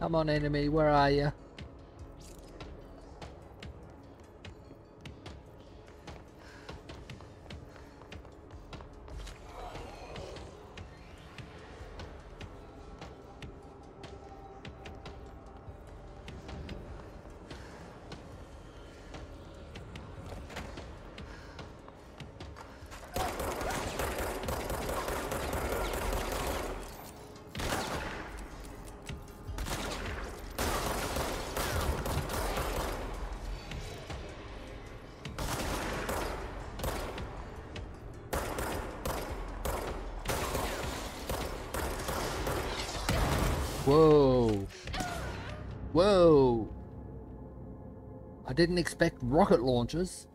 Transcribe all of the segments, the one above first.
Come on, enemy, where are you? Whoa. Whoa. I didn't expect rocket launchers.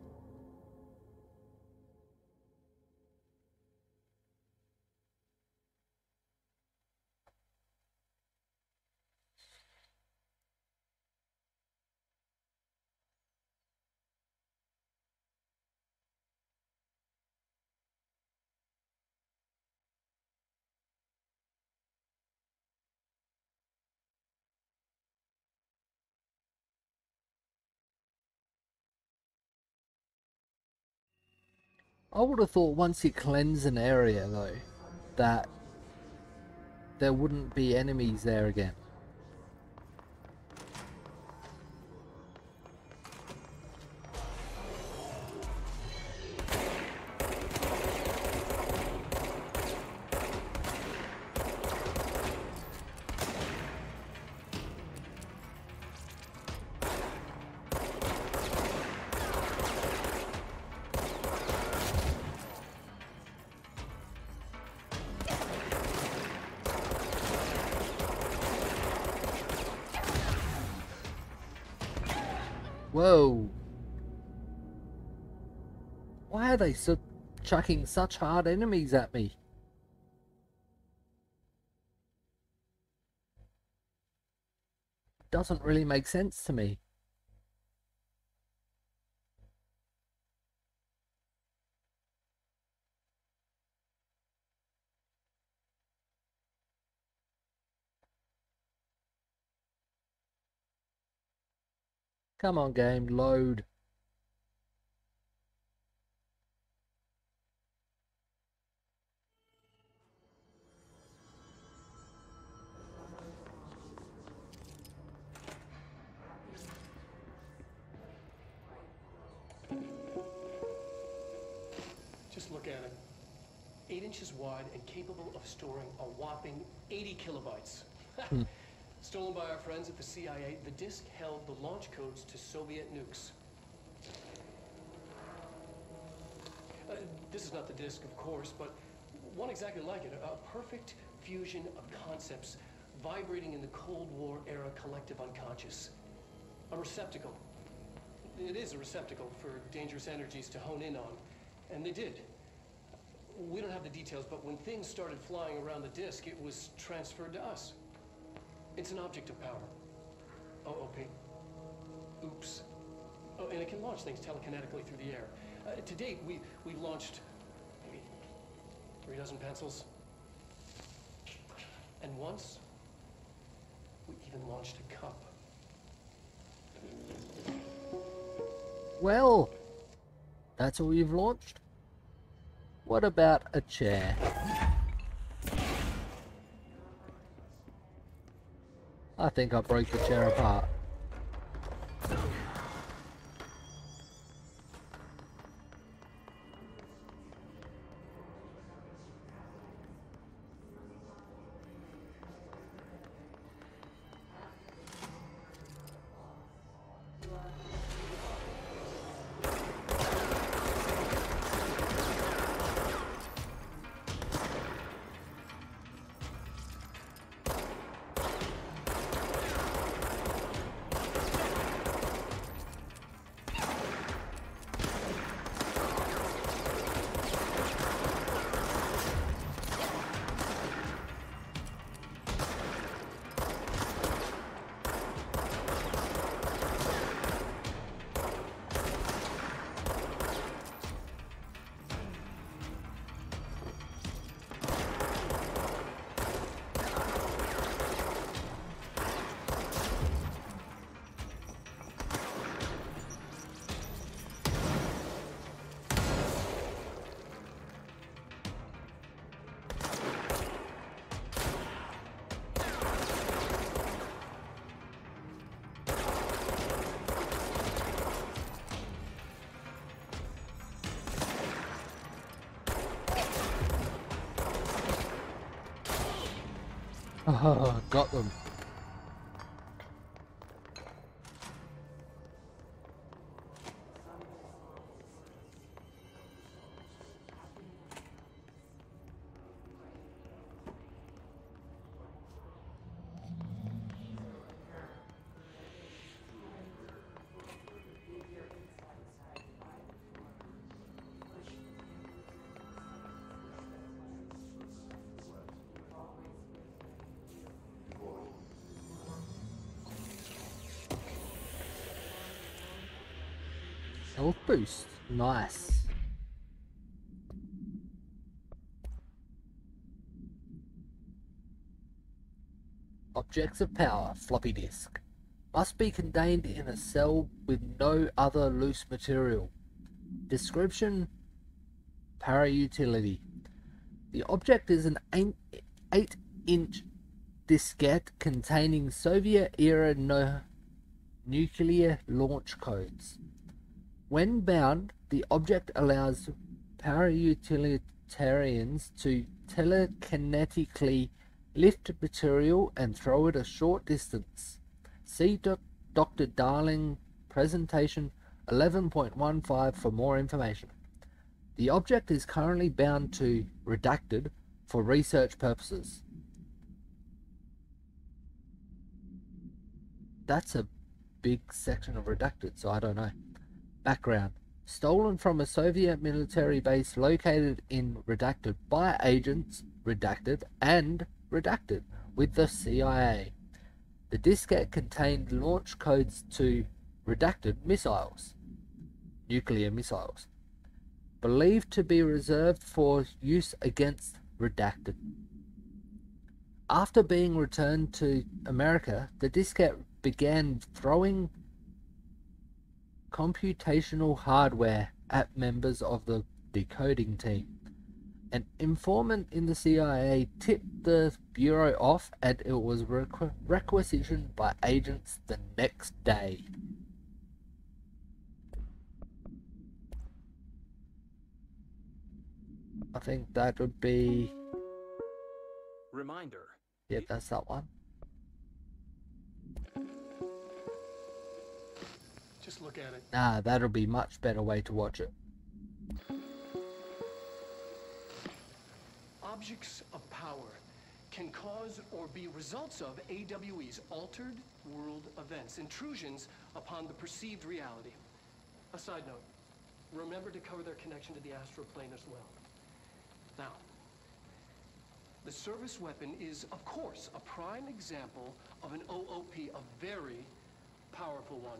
I would have thought once you cleanse an area, though, that there wouldn't be enemies there again. Whoa. Why are they so chucking such hard enemies at me? Doesn't really make sense to me. Come on, game, load. Just look at it. 8 inches wide and capable of storing a whopping 80 kilobytes. Stolen by our friends at the CIA, the disk held the launch codes to Soviet nukes. This is not the disk, of course, but one exactly like it. A perfect fusion of concepts vibrating in the Cold War era collective unconscious. A receptacle. It is a receptacle for dangerous energies to hone in on. And they did. We don't have the details, but when things started flying around the disk, it was transferred to us. It's an object of power. OOP. Oops. Oh, and it can launch things telekinetically through the air. To date, we've launched maybe 3 dozen pencils. And once, we even launched a cup. Well, that's all you've launched? What about a chair? I think I broke the chair apart. Oh, got them. Health boost. Nice. Objects of power. Floppy disk. Must be contained in a cell with no other loose material. Description. Para-utility. The object is an 8-inch diskette containing Soviet-era nuclear launch codes. When bound, the object allows para-utilitarians to telekinetically lift material and throw it a short distance. See Dr. Darling presentation 11.15 for more information. The object is currently bound to redacted for research purposes. That's a big section of redacted, so I don't know. Background. Stolen from a Soviet military base located in redacted by agents, redacted, and redacted with the CIA. The diskette contained launch codes to redacted missiles, nuclear missiles, believed to be reserved for use against redacted. After being returned to America, the diskette began throwing computational hardware at members of the decoding team. An informant in the CIA tipped the Bureau off, and it was requisitioned by agents the next day. I think that would be... Reminder. Yep, that's that one. Just look at it. Nah, that'll be much better way to watch it. Objects of power can cause or be results of AWE's altered world events, intrusions upon the perceived reality. A side note, remember to cover their connection to the astral plane as well. Now, the service weapon is, of course, a prime example of an OOP, a very powerful one.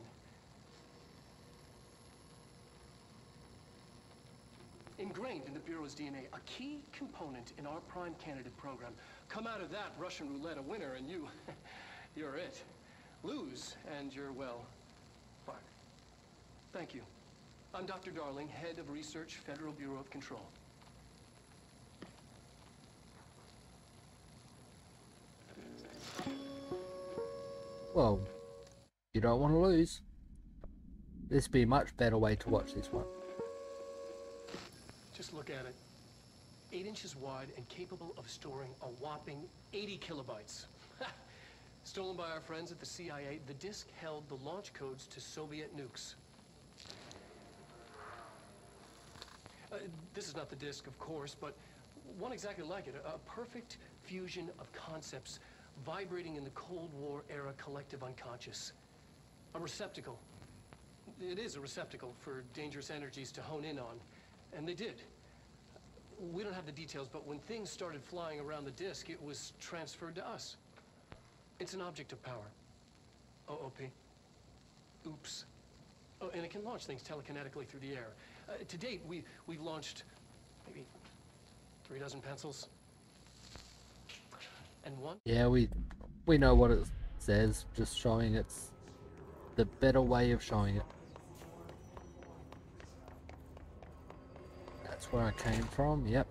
Ingrained in the Bureau's DNA, a key component in our prime candidate program. Come out of that Russian roulette a winner and you're it. Lose and you're, well, fired. Thank you. I'm Dr. Darling, Head of Research, Federal Bureau of Control. Well, you don't want to lose. This would be a much better way to watch this one. Just look at it. 8 inches wide and capable of storing a whopping 80 kilobytes. Stolen by our friends at the CIA, the disk held the launch codes to Soviet nukes. This is not the disk, of course, but one exactly like it. A perfect fusion of concepts vibrating in the Cold War era collective unconscious. A receptacle. It is a receptacle for dangerous energies to hone in on. And they did. We don't have the details, but when things started flying around the disk, it was transferred to us. It's an object of power. OOP. Oops. Oh, and it can launch things telekinetically through the air. To date, we've launched maybe 3 dozen pencils. And one... Yeah, we know what it says, just showing it's the better way of showing it. That's where I came from, yep.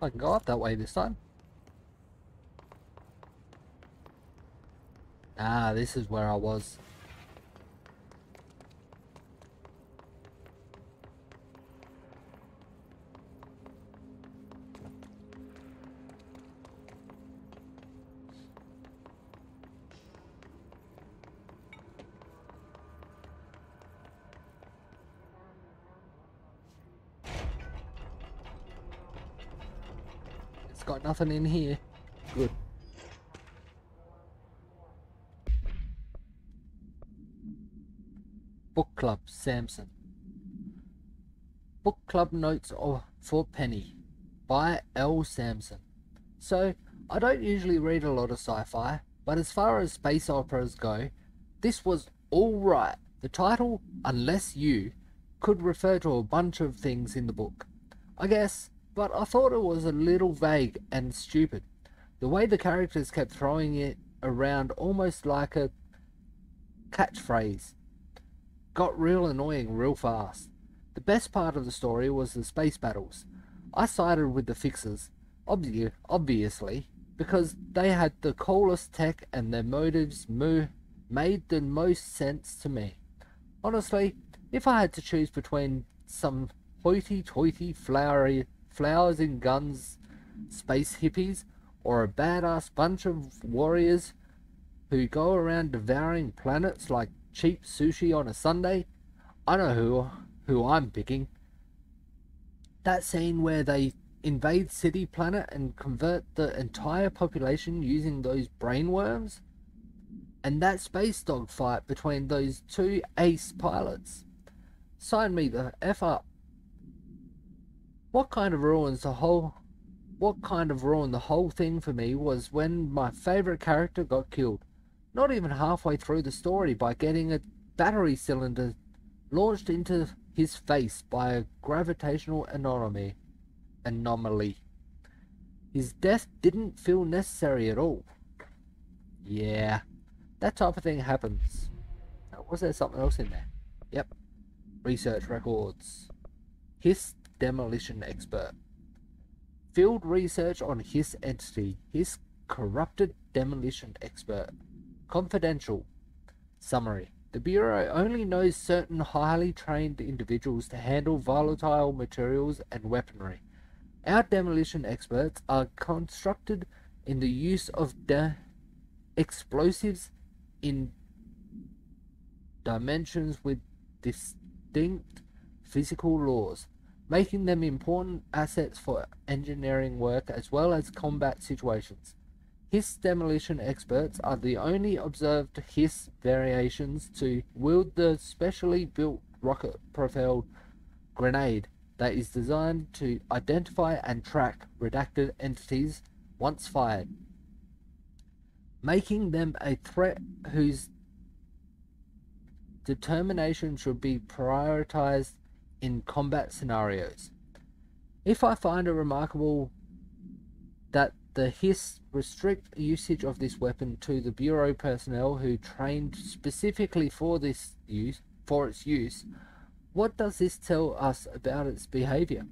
I can go up that way this time. Ah, this is where I was. It's got nothing in here. Good. Book Club, Samson. Book Club Notes for Penny by L. Samson. So, I don't usually read a lot of sci-fi, but as far as space operas go, this was alright. The title, Unless You, could refer to a bunch of things in the book, I guess, but I thought it was a little vague and stupid. The way the characters kept throwing it around almost like a catchphrase got real annoying real fast. The best part of the story was the space battles. I sided with the Fixers, obviously, because they had the coolest tech and their motives made the most sense to me. Honestly, if I had to choose between some hoity-toity flowers and guns space hippies or a badass bunch of warriors who go around devouring planets like cheap sushi on a Sunday, I know who I'm picking. That scene where they invade City Planet and convert the entire population using those brainworms, and that space dog fight between those two ace pilots. Sign me the F up. What kind of ruined the whole thing for me was when my favourite character got killed. Not even halfway through the story by getting a battery cylinder launched into his face by a gravitational anomaly. His death didn't feel necessary at all. Yeah, that type of thing happens. Was there something else in there? Yep. Research records. Hiss demolition expert. Field research on Hiss entity. Hiss corrupted demolition expert. Confidential. Summary. The Bureau only knows certain highly trained individuals to handle volatile materials and weaponry. Our demolition experts are constructed in the use of explosives in dimensions with distinct physical laws, making them important assets for engineering work as well as combat situations. Hiss demolition experts are the only observed Hiss variations to wield the specially built rocket-propelled grenade that is designed to identify and track redacted entities once fired, making them a threat whose determination should be prioritized in combat scenarios. If I find it remarkable that the Hiss restrict usage of this weapon to the Bureau personnel who trained specifically for its use, what does this tell us about its behavior?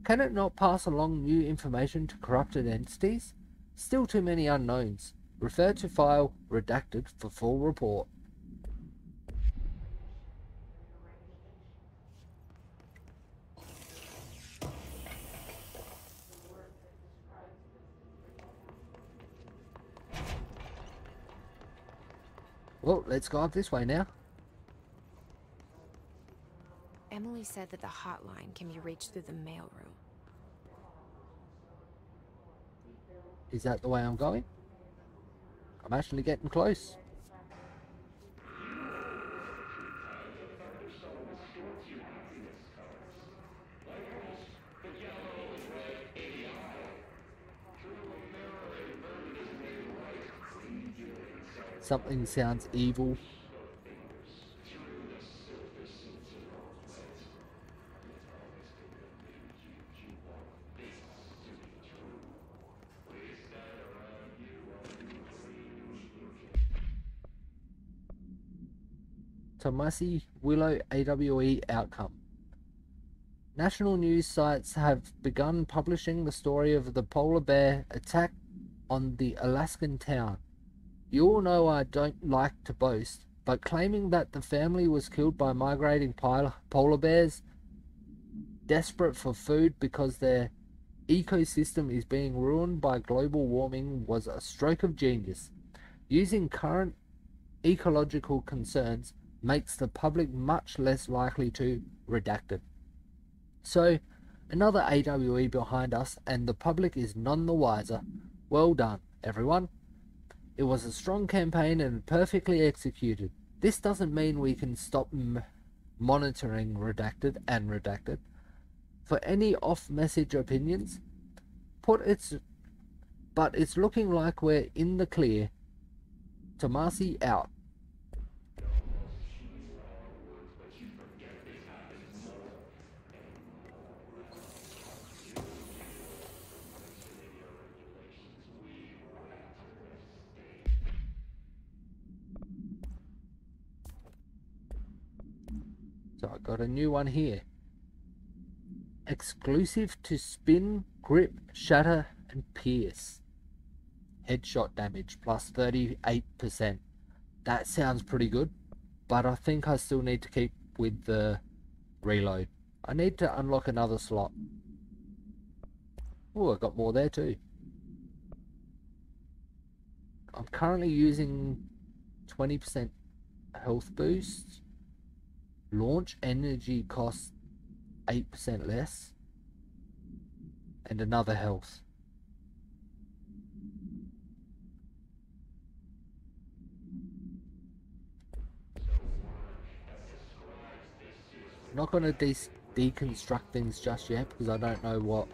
Can it not pass along new information to corrupted entities? Still too many unknowns. Refer to file redacted for full report. Well, let's go up this way now. Emily said that the hotline can be reached through the mailroom. Is that the way I'm going? I'm actually getting close. Something sounds evil. Tomasi Willow AWE outcome. National news sites have begun publishing the story of the polar bear attack on the Alaskan town. You all know I don't like to boast, but claiming that the family was killed by migrating polar bears, desperate for food because their ecosystem is being ruined by global warming, was a stroke of genius. Using current ecological concerns makes the public much less likely to redact it. So, another AWE behind us, and the public is none the wiser. Well done, everyone. It was a strong campaign and perfectly executed. This doesn't mean we can stop monitoring redacted and redacted. For any off-message opinions, but it's looking like we're in the clear. Tomasi out. So I got a new one here. Exclusive to spin, grip, shatter, and pierce. Headshot damage plus 38%. That sounds pretty good, but I think I still need to keep with the reload. I need to unlock another slot. Oh, I got more there too. I'm currently using 20% health boost. Launch energy costs 8% less. And another health. I'm not going to deconstruct things just yet because I don't know what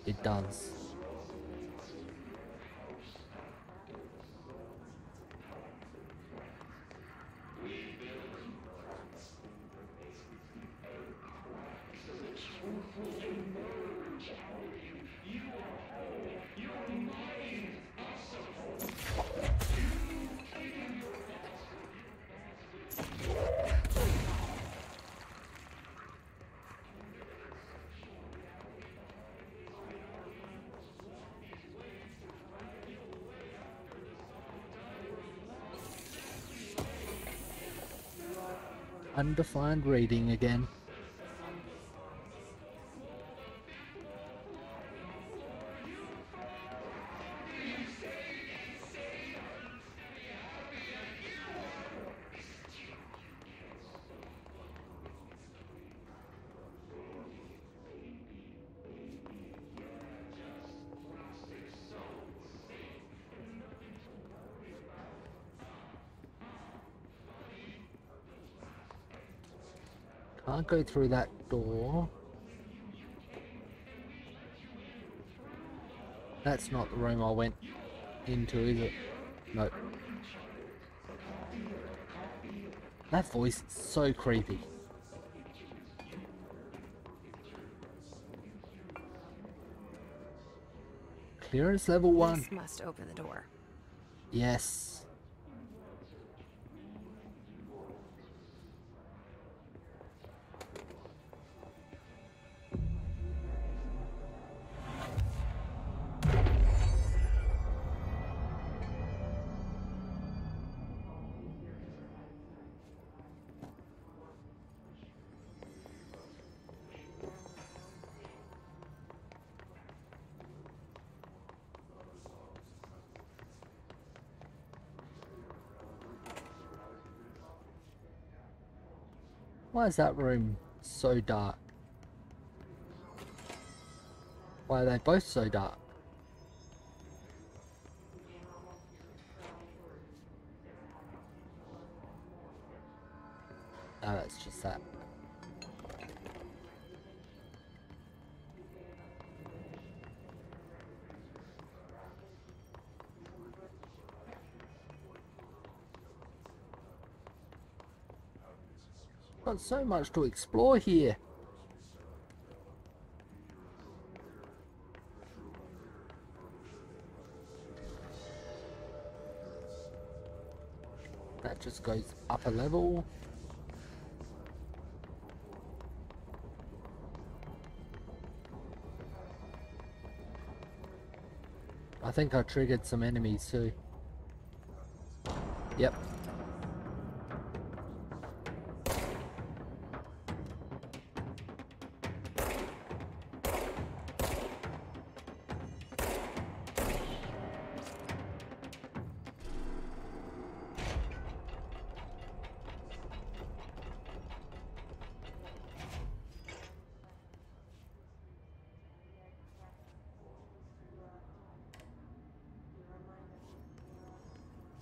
it does. Undefined reading again. Can't go through that door. That's not the room I went into, is it? Nope. That voice is so creepy. Clearance level 1. This must open the door. Yes. Why is that room so dark? Why are they both so dark? No, that's just that. Got so much to explore here. That just goes up a level. I think I triggered some enemies too. Yep.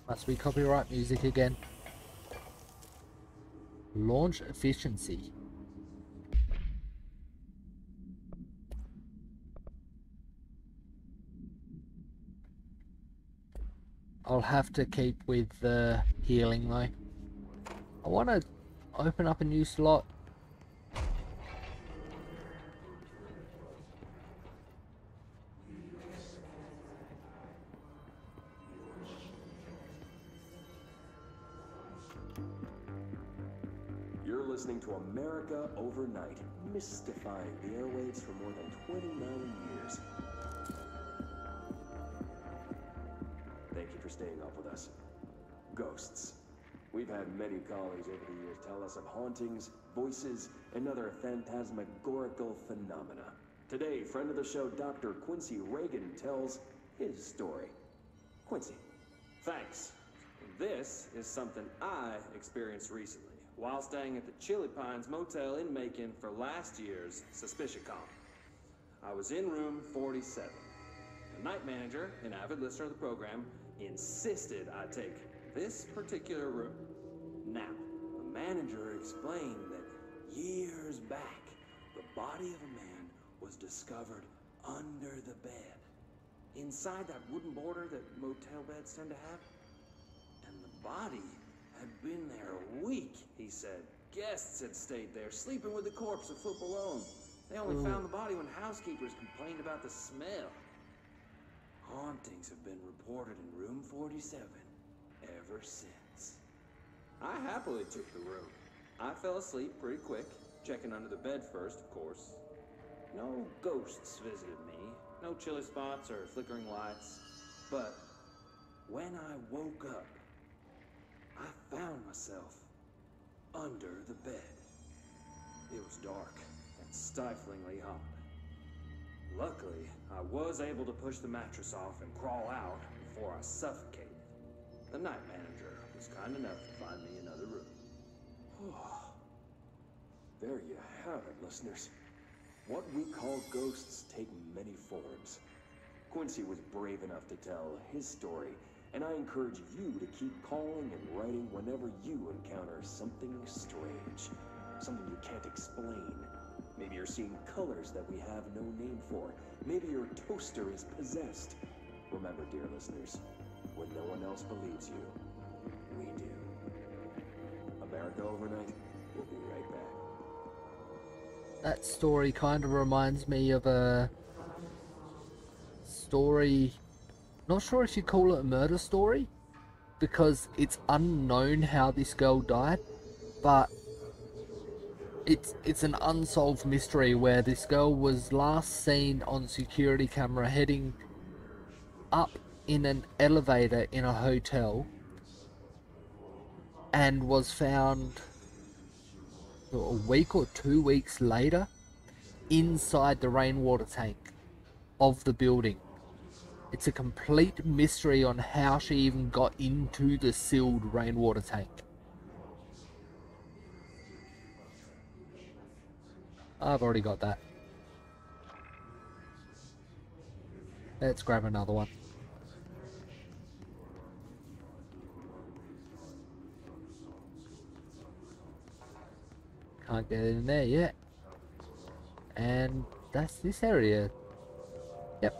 Must be copyright music again. Launch efficiency. I'll have to keep with the healing though. I want to open up a new slot. You're listening to America Overnight, mystifying the airwaves for more than 29 years. Thank you for staying up with us. Ghosts. We've had many colleagues over the years tell us of hauntings, voices, and other phantasmagorical phenomena. Today, friend of the show, Dr. Quincy Reagan tells his story. Quincy. Thanks. This is something I experienced recently while staying at the Chili Pines Motel in Macon for last year's SuspiciaCon. I was in room 47. The night manager, an avid listener of the program, insisted I take this particular room. Now, the manager explained that years back, the body of a man was discovered under the bed, inside that wooden border that motel beds tend to have. And the body had been there a week, he said. Guests had stayed there, sleeping with the corpse a foot below them. They only found the body when housekeepers complained about the smell. Hauntings have been reported in room 47 ever since. I happily took the room. I fell asleep pretty quick, checking under the bed first, of course. No ghosts visited me, no chilly spots or flickering lights. But when I woke up, I found myself under the bed. It was dark and stiflingly hot. Luckily, I was able to push the mattress off and crawl out before I suffocated. The night manager was kind enough to find me another room. Oh, there you have it, listeners. What we call ghosts take many forms. Quincy was brave enough to tell his story, and I encourage you to keep calling and writing whenever you encounter something strange, something you can't explain. Maybe you're seeing colors that we have no name for. Maybe your toaster is possessed. Remember, dear listeners, when no one else believes you, we do. America Overnight, we'll be right back. That story kind of reminds me of a story, not sure if you call it a murder story, because it's unknown how this girl died, but it's an unsolved mystery where this girl was last seen on security camera heading up in an elevator in a hotel and was found a week or 2 weeks later inside the rainwater tank of the building. It's a complete mystery on how she even got into the sealed rainwater tank. I've already got that. Let's grab another one. Can't get in there yet. And that's this area. Yep.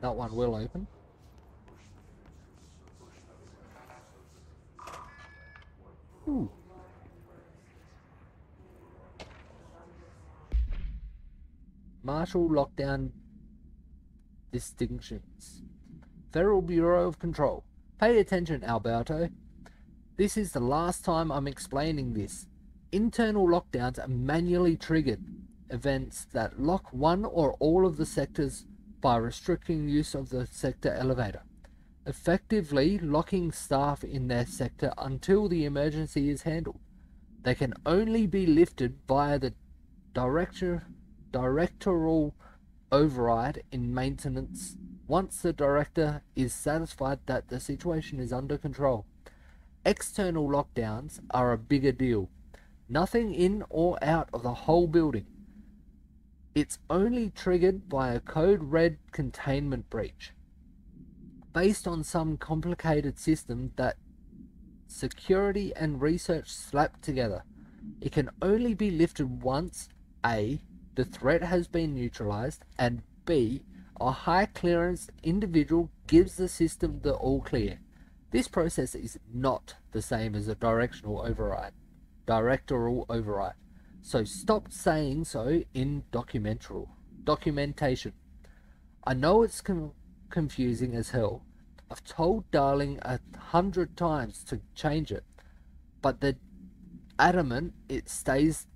That one will open. Ooh. Marshal lockdown distinctions. Federal Bureau of Control. Pay attention, Alberto. This is the last time I'm explaining this. Internal lockdowns are manually triggered. events that lock one or all of the sectors by restricting use of the sector elevator, effectively locking staff in their sector until the emergency is handled. They can only be lifted via the directorial override in maintenance once the director is satisfied that the situation is under control. External lockdowns are a bigger deal. Nothing in or out of the whole building. It's only triggered by a code red containment breach, based on some complicated system that security and research slapped together. It can only be lifted once A, the threat has been neutralized, and B, a high clearance individual gives the system the all clear. This process is not the same as a directorial override. So stop saying so in documentation. I know it's confusing as hell. I've told Darling 100 times to change it, but they're adamant it stays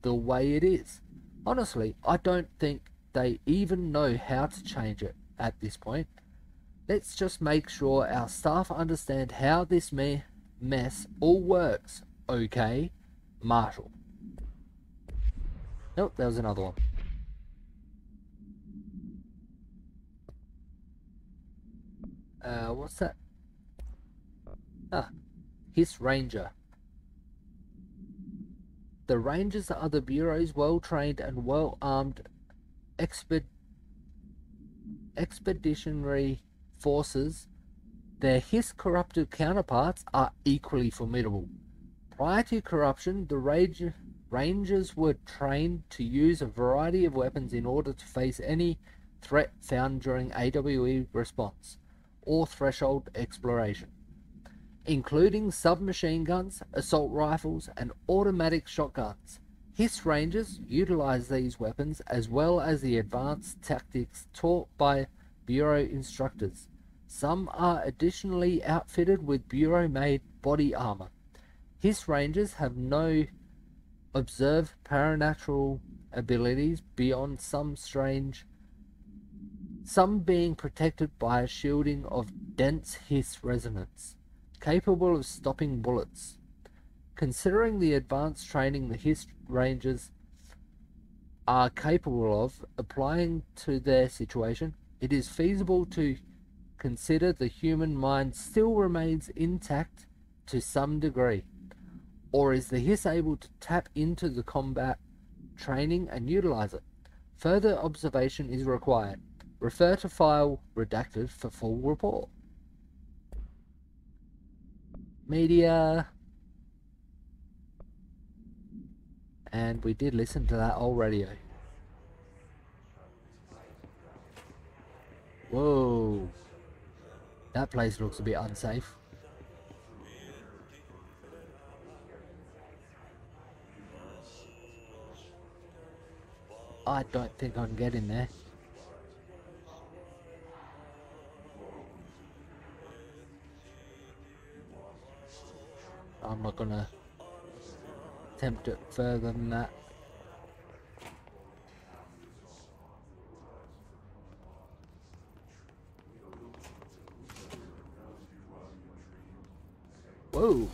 the way it is. Honestly, I don't think they even know how to change it at this point. Let's just make sure our staff understand how this mess all works, okay, Marshall? Nope, there was another one. What's that? His Ranger. The Rangers are the Bureau's well-trained and well-armed expeditionary forces. Their Hiss corrupted counterparts are equally formidable. Prior to corruption, the Rangers were trained to use a variety of weapons in order to face any threat found during AWE response or threshold exploration, including submachine guns, assault rifles, and automatic shotguns. Hiss Rangers utilize these weapons as well as the advanced tactics taught by Bureau instructors. Some are additionally outfitted with Bureau-made body armor. Hiss Rangers have no observed paranatural abilities beyond some being protected by a shielding of dense hiss resonance, capable of stopping bullets. Considering the advanced training the Hiss Rangers are capable of applying to their situation, it is feasible to consider the human mind still remains intact to some degree. Or is the Hiss able to tap into the combat training and utilize it? Further observation is required. Refer to file redacted for full report. Media. And we did listen to that old radio. Whoa. That place looks a bit unsafe. I don't think I can get in there. I'm not gonna attempt it further than that. Whoa.